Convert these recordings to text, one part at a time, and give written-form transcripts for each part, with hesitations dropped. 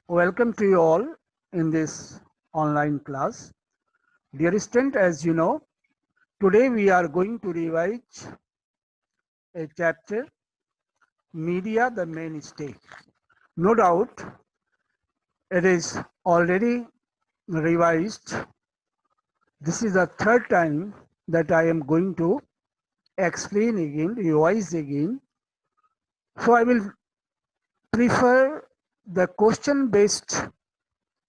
Welcome to you all in this online class. Dear student, as you know, today we are going to revise a chapter, Media, the Mainstay. No doubt it is already revised. This is the third time that I am going to explain again, revise again. So I will prefer the question-based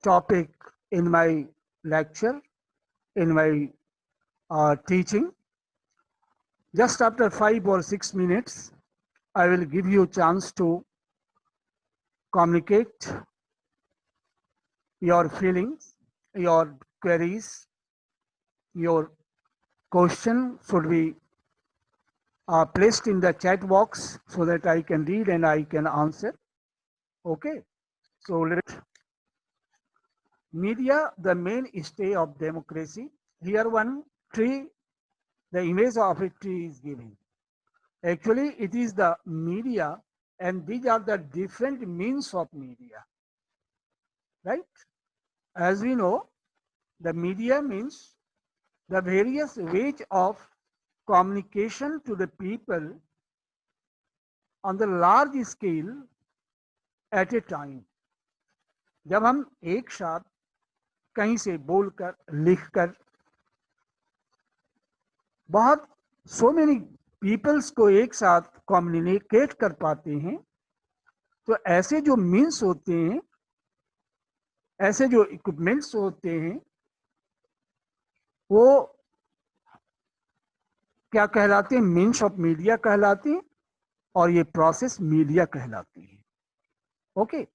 topic in my lecture, in my teaching. Just after 5 or 6 minutes, I will give you a chance to communicate your feelings, your queries, your question should be placed in the chat box so that I can read and I can answer. Okay, so media, the mainstay of democracy. Here one tree, the image of a tree is given. Actually, it is the media, and these are the different means of media, right? As we know, the media means the various ways of communication to the people on the large scale at a time. जब हम एक साथ कहीं से बोलकर लिखकर बहुत so many peoples को एक साथ कम्युनिकेट कर पाते हैं, तो ऐसे जो मीन्स होते हैं, ऐसे जो इक्विपमेंट्स होते हैं, वो क्या कहलाते हैं? मीन्स ऑफ मीडिया कहलाते हैं और ये प्रोसेस मीडिया कहलाती है. Okay,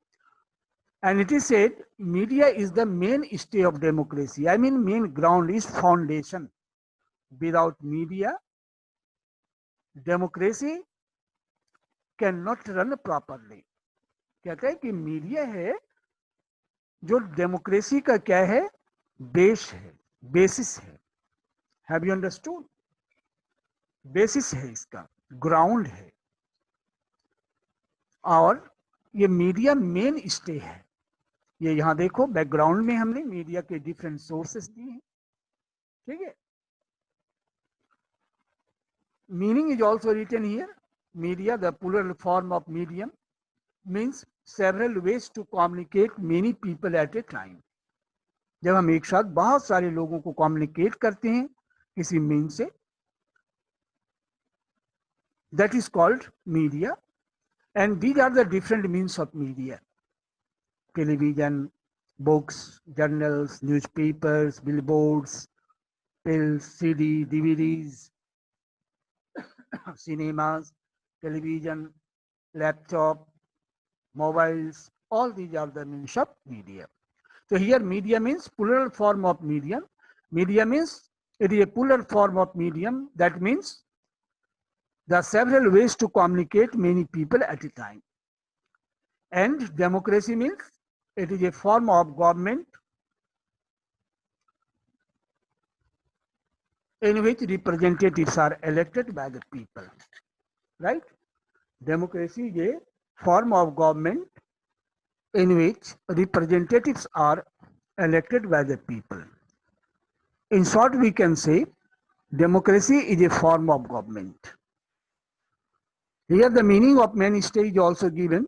and it is said media is the mainstay of democracy. I mean, main ground is foundation. Without media, democracy cannot run properly. कहते हैं कि मीडिया है जो डेमोक्रेसी का क्या है? बेस है, बेसिस है. Have you understood? बेसिस है, इसका ग्राउंड है. और ये मीडिया मेन स्टे है. ये यहां देखो, बैकग्राउंड में हमने मीडिया के डिफरेंट सोर्सेस दिए हैं. ठीक है. Meaning is also written here. Media, the plural form of medium, means several ways to communicate many people at a time. जब हम एक साथ बहुत सारे लोगों को कम्युनिकेट करते हैं किसी मीन से, that is called media. And these are the different means of media: television, books, journals, newspapers, billboards, pills, CD, DVDs, cinemas, television, laptop, mobiles, all these are the means of media. So here media means plural form of medium. Media means it is a plural form of medium. That means there are several ways to communicate many people at a time. And democracy means it is a form of government in which representatives are elected by the people. Right? Democracy is a form of government in which representatives are elected by the people. In short, we can say democracy is a form of government. Here the meaning of mainstay is also given.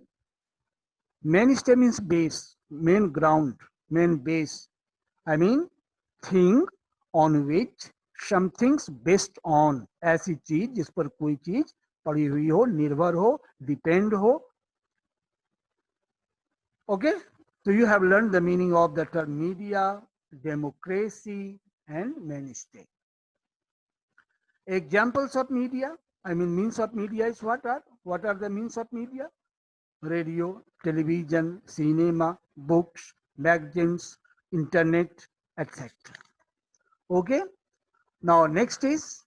Mainstay means base, main ground, main base. I mean thing on which something's based on. ऐसी चीज जिस पर कोई चीज पड़ी हुई हो, निर्भर हो, डिपेंड हो. Okay, so you have learned the meaning of the term media, democracy, and mainstay. Examples of media, I mean means of media is what are the means of media? Radio, television, cinema, books, magazines, internet, etc. Okay, now next is,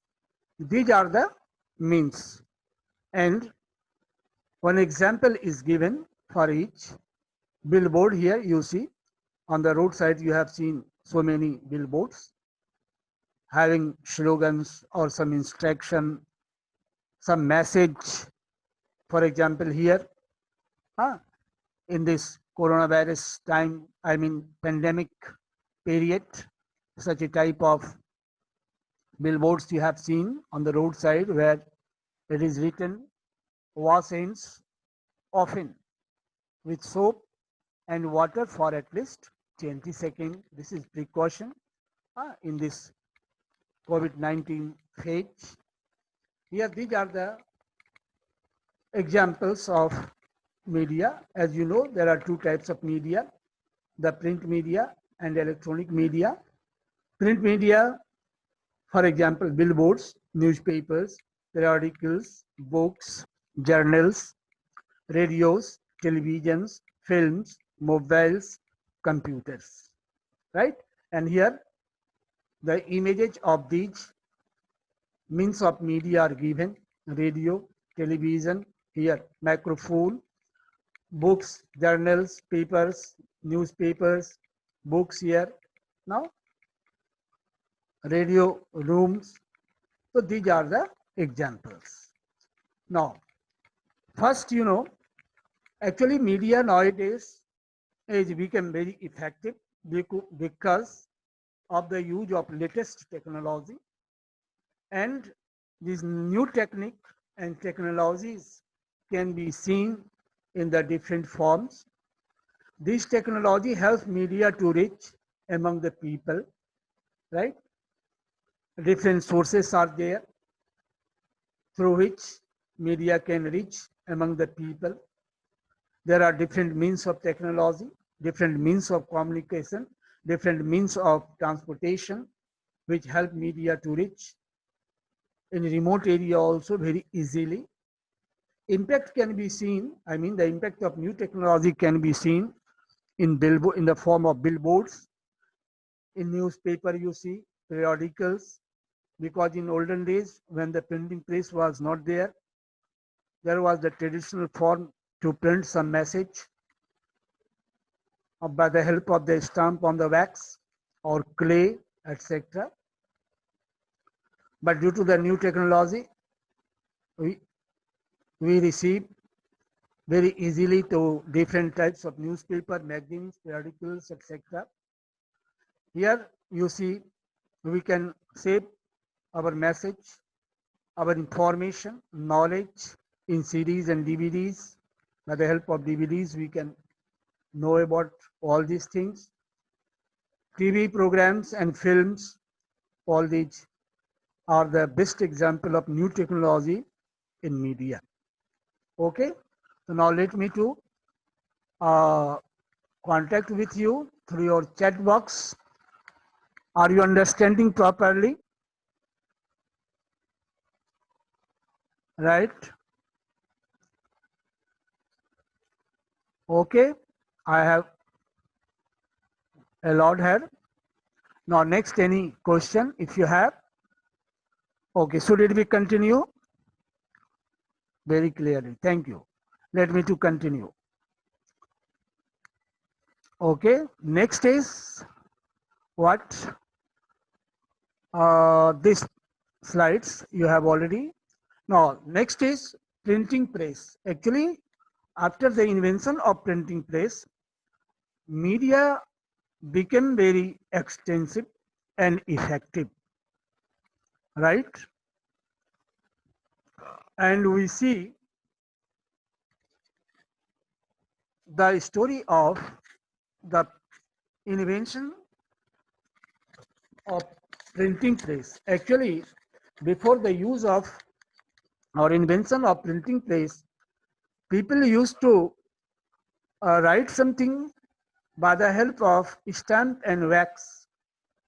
these are the means, and one example is given for each. Billboard, here you see on the roadside you have seen so many billboards having slogans or some instruction, some message. For example, here in this coronavirus time, I mean pandemic period, such a type of billboards you have seen on the roadside where it is written wash hands often with soap and water for at least 20 seconds. This is precaution in this COVID-19 phase. Here, these are the examples of media. As you know, there are two types of media, the print media and electronic media. Print media, for example, billboards, newspapers, periodicals, books, journals, radios, televisions, films, mobiles, computers, right? And here the images of these means of media are given: radio, television, here microphone, books, journals, papers, newspapers, books here. Now radio rooms. So these are the examples. Now, first, actually media nowadays is become very effective because of the use of latest technology, and these new technique and technologies can be seen in the different forms. This technology helps media to reach among the people, right? Different sources are there through which media can reach among the people. There are different means of technology, different means of communication, different means of transportation, which help media to reach in remote area also very easily. Impact can be seen, I mean the impact of new technology can be seen in the form of billboards, in newspaper you see, periodicals, because in olden days when the printing press was not there, there was the traditional form to print some message by the help of the stamp on the wax or clay, etc. But due to the new technology, we receive very easily to different types of newspaper, magazines, periodicals, etc. Here you see we can save our message, our information, knowledge in CDs and DVDs. By the help of DVDs, we can know about all these things. TV programs and films, all these are the best example of new technology in media. Okay, so now let me to contact with you through your chat box. Are you understanding properly? Right? Okay, I have allowed her. Now next, any question if you have? Okay, so did we continue? Very clearly, thank you. Let me to continue. Okay, next is what? This slides you have already. Now next is printing press. Actually, after the invention of printing press, media became very extensive and effective, right? And we see the story of the invention of printing press. Actually, before the use of or invention of printing press, people used to write something by the help of stamp and wax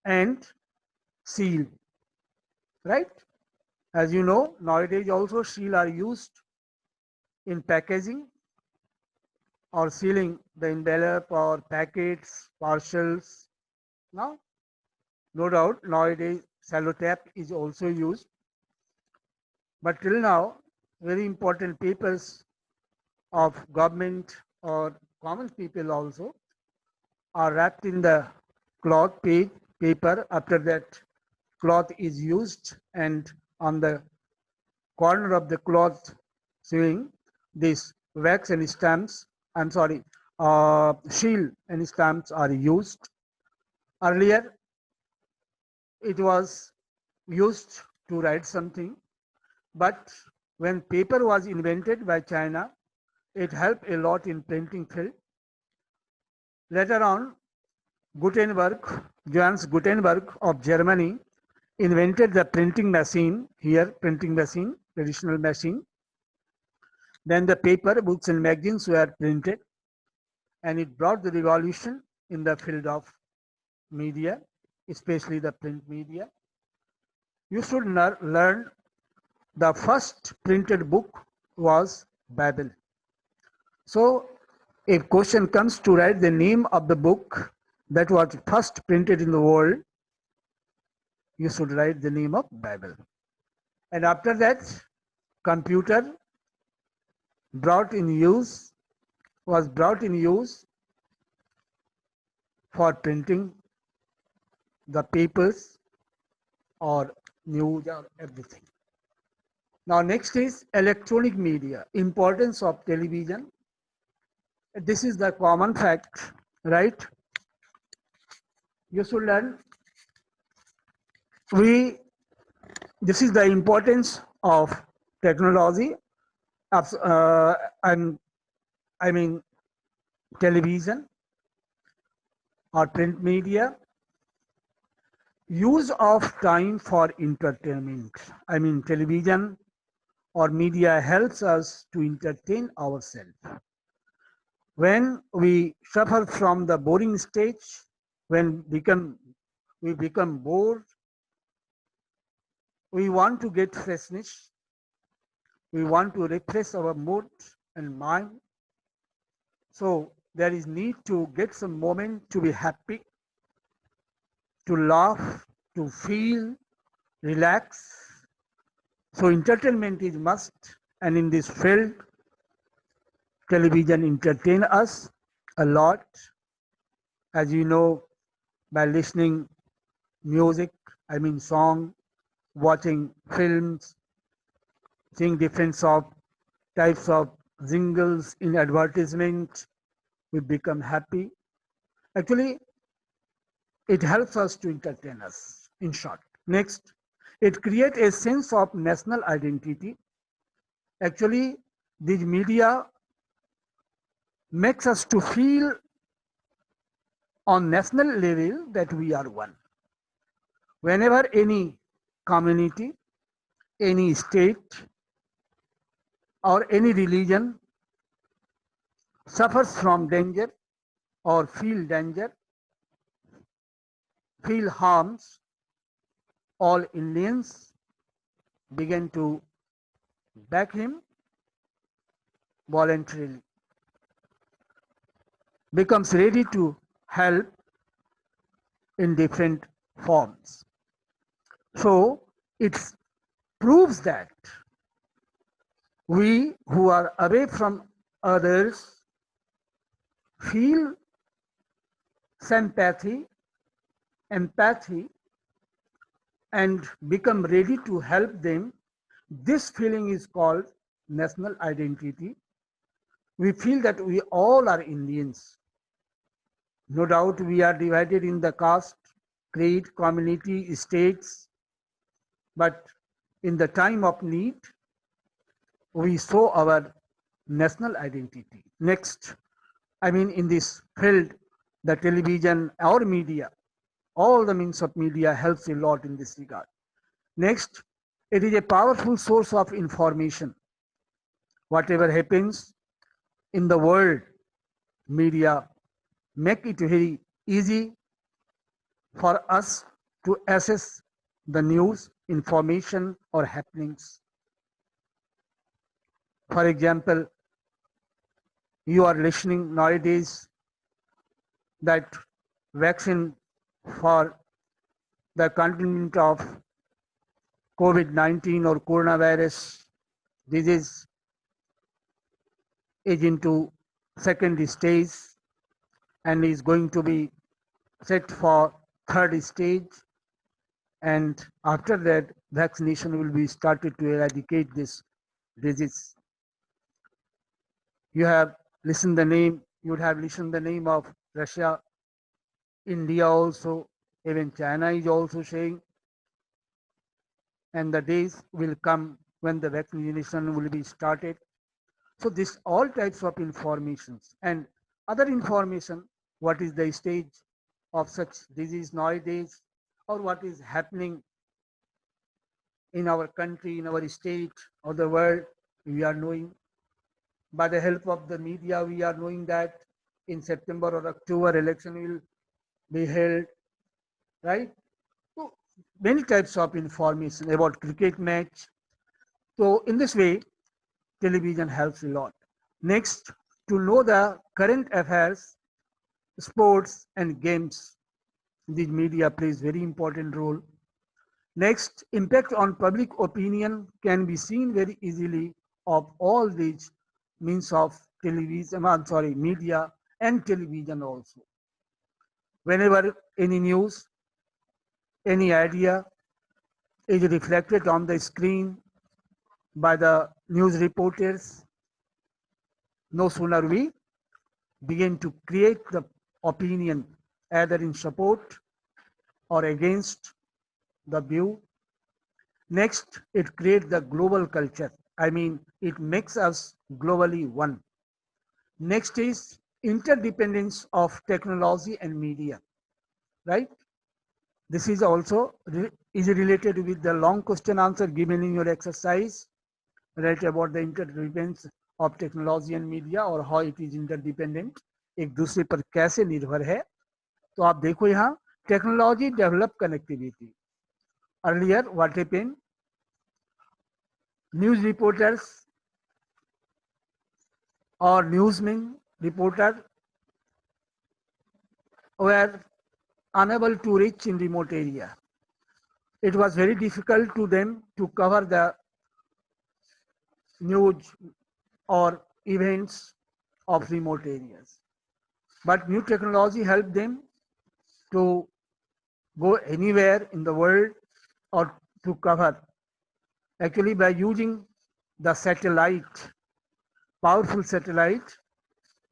and seal, right? As you know, nowadays also seal are used in packaging or sealing the envelope or packets, parcels. Now, no doubt nowadays cellotape is also used. But till now, very important papers of government or common people also are wrapped in the cloth paper. After that, cloth is used, and on the corner of the cloth sewing, this wax and stamps, I'm sorry, shield and stamps are used. Earlier, it was used to write something, but when paper was invented by China, it helped a lot in printing field. Later on, Gutenberg, Johannes Gutenberg of Germany, invented the printing machine, here printing machine, traditional machine. Then the paper, books and magazines were printed, and it brought the revolution in the field of media, especially the print media. You should learn the first printed book was Bible. So if question comes to write the name of the book that was first printed in the world, you should write the name of Bible. And after that, computer was brought in use for printing the papers or news or everything. Now next is electronic media, importance of television. This is the common fact, right? You should learn. This is the importance of technology, and I mean television or print media. Use of time for entertainment. I mean television or media helps us to entertain ourselves. When we suffer from the boring stage, when we become bored, we want to get freshness, we want to refresh our mood and mind. So there is need to get some moment to be happy, to laugh, to feel, relax. So entertainment is must, and in this field, television entertain us a lot, as you know, by listening music, I mean song, watching films, seeing different types of jingles in advertisement, we become happy. Actually, it helps us to entertain us, in short. Next, it creates a sense of national identity. Actually, these media makes us to feel on national level that we are one. Whenever any community, any state, or any religion suffers from danger or feel harms, all Indians begin to back him voluntarily, becomes ready to help in different forms. So it proves that we who are away from others feel sympathy, empathy, and become ready to help them. This feeling is called national identity. We feel that we all are Indians. No doubt we are divided in the caste, creed, community, states, but in the time of need, we show our national identity. Next, I mean in this field, the television or media, all the means of media helps a lot in this regard. Next, it is a powerful source of information. Whatever happens in the world, media make it very easy for us to access the news, information, or happenings. For example, you are listening nowadays that vaccine for the containment of COVID-19 or coronavirus disease is into second stage and is going to be set for third stage, and after that vaccination will be started to eradicate this disease. You have listened the name You would have listened the name of Russia, India also, even China is also saying, and the days will come when the vaccination will be started. So this all types of informations and other information, what is the stage of such disease nowadays, or what is happening in our country, in our state, or the world, we are knowing. By the help of the media, we are knowing that in September or October, election will be held, right? So many types of information about cricket match. So in this way, television helps a lot. Next, to know the current affairs, sports and games, the media plays very important role. Next, impact on public opinion can be seen very easily of all these means of television, media and television also. Whenever any news, any idea is reflected on the screen by the news reporters, no sooner we begin to create the opinion either in support or against the view. Next, it creates the global culture. I mean, it makes us globally one. Next is interdependence of technology and media, right? This is also is related with the long question answer given in your exercise, right, about the interdependence of technology and media और how it is interdependent, एक दूसरे पर कैसे निर्भर है. तो आप देखो यहाँ technology develop connectivity. Earlier, what happened? News reporters or newsmen, reporter were unable to reach in remote area. It was very difficult to them to cover the news or events of remote areas. But new technology helped them to go anywhere in the world or to cover. Actually, by using the satellite, powerful satellite,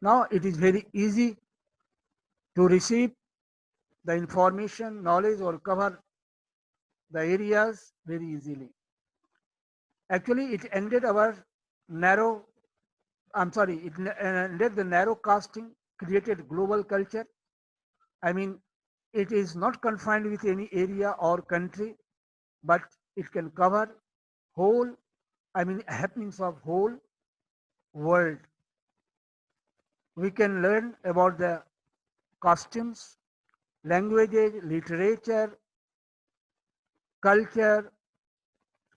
now it is very easy to receive the information, knowledge, or cover the areas very easily. Actually, it ended our narrow, it ended the narrow casting, created global culture. I mean, it is not confined with any area or country, but it can cover whole, happenings of whole world. We can learn about the costumes, languages, literature, culture,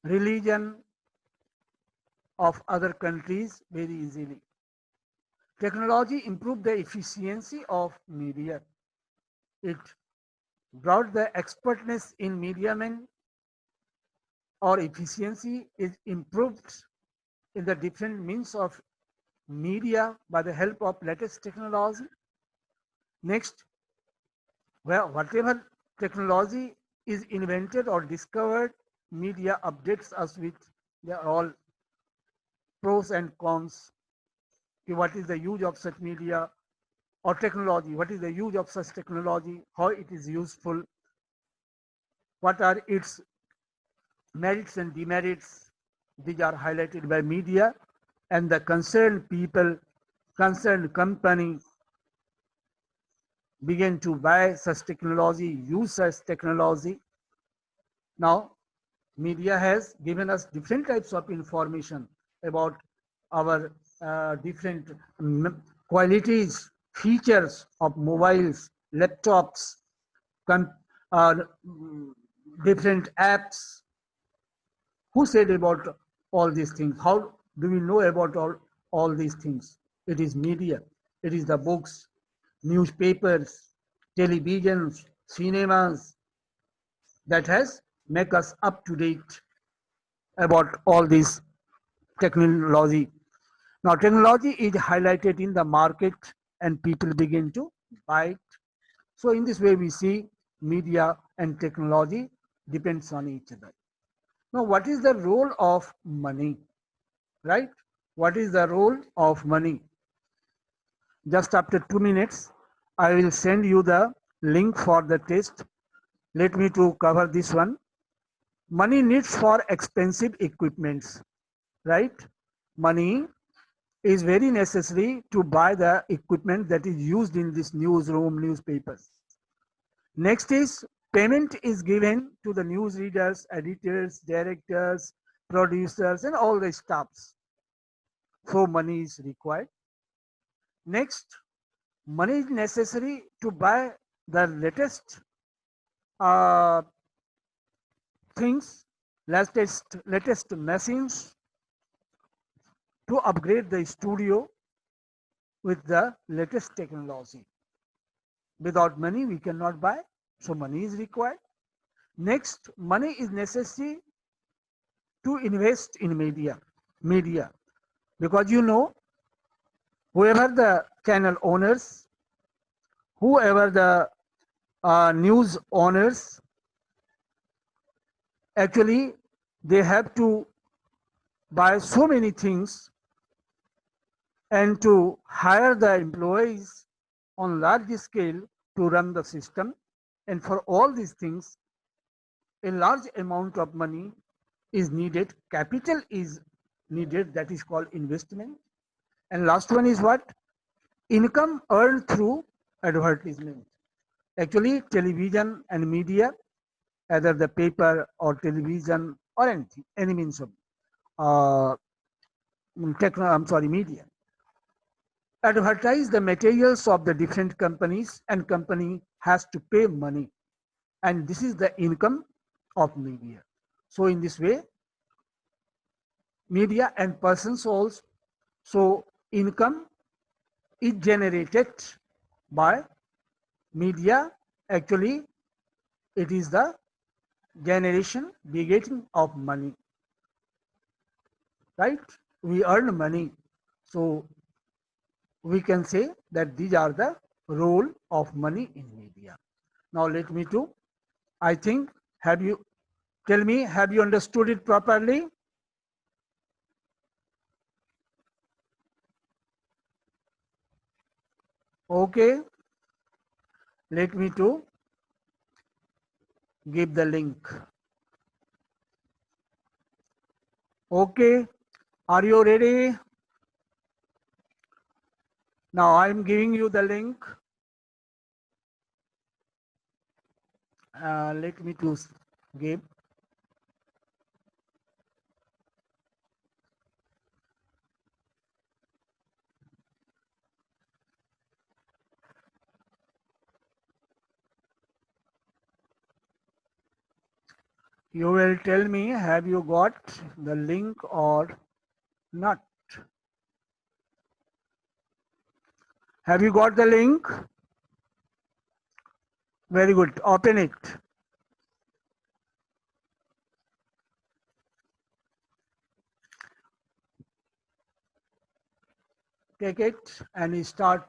religion of other countries very easily. Technology improved the efficiency of media. It brought the expertness in media men, or efficiency is improved in the different means of media by the help of latest technology. Next, well, whatever technology is invented or discovered, media updates us with the all pros and cons. What is the use of such media or technology? What is the use of such technology? How it is useful? What are its merits and demerits? These are highlighted by media, and the concerned people, concerned company begin to buy such technology, use such technology. Now, media has given us different types of information about our different qualities, features of mobiles, laptops, uh, different apps. Who said about all these things? How do we know about all these things? It is media. It is the books, newspapers, televisions, cinemas that has make us up to date about all this technology. Now, technology is highlighted in the market and people begin to buy it. So, in this way, we see media and technology depends on each other. Now, what is the role of money, right? What is the role of money? Just after 2 minutes, I will send you the link for the test. Let me to cover this one. Money needs for expensive equipments, right? Money is very necessary to buy the equipment that is used in this newsroom, newspapers. Next is payment is given to the newsreaders, editors, directors, producers, and all the staffs. So money is required. Next, money is necessary to buy the uh, things, latest machines to upgrade the studio with the latest technology. Without money, we cannot buy. So money is required. Next, money is necessary to invest in media, because whoever the channel owners, whoever the news owners, actually they have to buy so many things and to hire the employees on large scale to run the system. And for all these things, a large amount of money is needed. Capital is needed, that is called investment. And last one is what? Income earned through advertisement. Actually, television and media, either the paper or television or anything, any means of uh, media, advertise the materials of the different companies, and company has to pay money, and this is the income of media. So in this way, media and person souls, so income is generated by media. Actually, it is the generation, begetting of money, right? We earn money. So we can say that these are the role of money in media. Now let me to, I think, have you, tell me, have you understood it properly? Okay, let me to give the link. Okay, are you ready? Now I'm giving you the link. Let me to give. You will tell me, have you got the link or not? Have you got the link? Very good. Open it. Take it and start